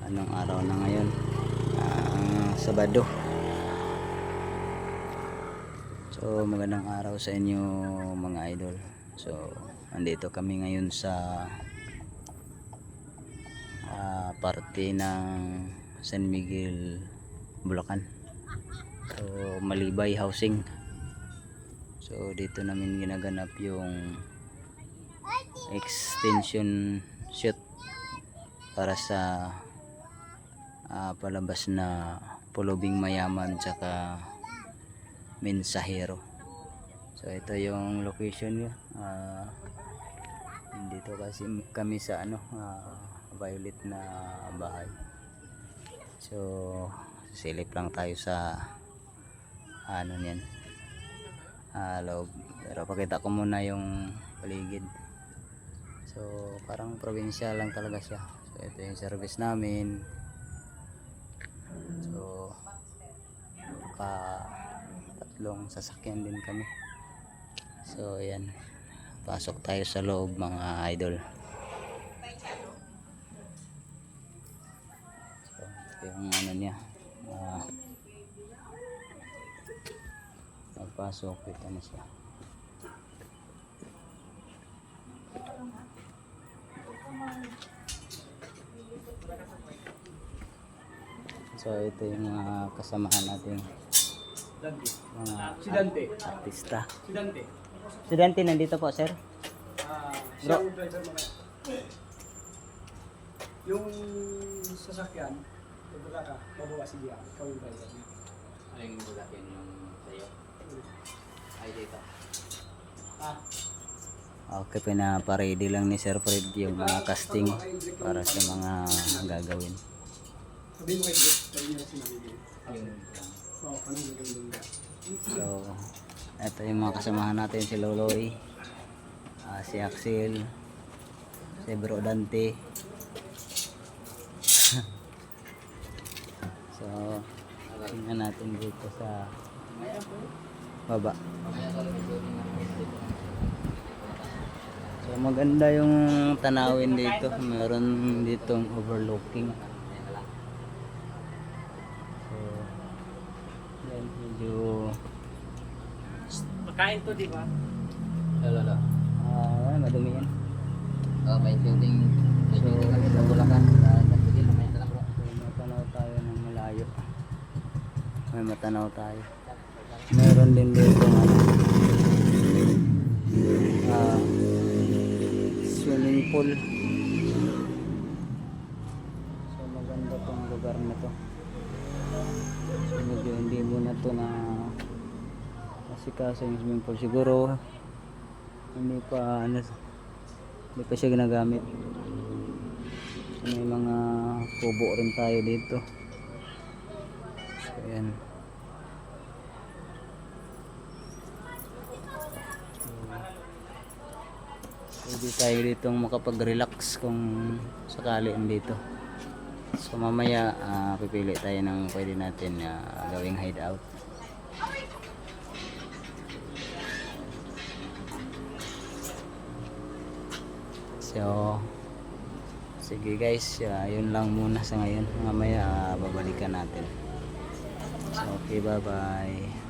Anong araw na ngayon? Sabado. So magandang araw sa inyo mga idol. So andito kami ngayon sa parte ng San Miguel, Bulacan. So Malibay Housing. So dito namin ginaganap yung extension shoot para sa palabas na Pulubing Mayaman tsaka Mensahero. So ito yung location niya. Dito kasi kami sa violet na bahay. So silip lang tayo sa niyan, loob. Pero pakita ko muna yung paligid. So parang probinsya lang talaga siya. So ito yung service namin. So tatlong sasakyan din kami. So ayan, pasok tayo sa loob mga idol. So ito yung niya, pagpasok kita na siya. So ito yung mga kasamahan natin, mga artista. Si Dante nandito po, sir. Siyang driver mo na. Yung sasakyan, pagbuka ka, mabawa si Dian, ikaw yung driver niya. Ano yung sasakyan yung sa'yo? Ay dito. Okay, pinaparedy lang ni Sir Fred yung mga casting para sa mga gagawin. Sabihin mo kay Dick, sabihin niya sinabi. Oo, anong gagawin niya? So ito yung mga kasamahan natin, si Loloy, si Axel, si Bro Dante. So tingnan natin dito sa baba. So maganda yung tanawin dito, meron ditong overlooking. So yan, medyo Makain to, di ba? lalo. Madumi yan. May shooting kami sa Bulacan. Matanaw tayo ng malayo. May matanaw tayo. Meron din dito swimming pool. So maganda tong lugar na to. So medyo hindi muna to na asikaso yung swimming pool. Siguro hindi pa siya ginagamit. So, may mga kubo rin tayo dito. So ayan. Pwede tayo ditong makapag-relax kung sakali dito. So mamaya pipili tayo ng pwede natin gawing hideout. So sige guys, yun lang muna sa ngayon. Mamaya babalikan natin. So okay, bye bye.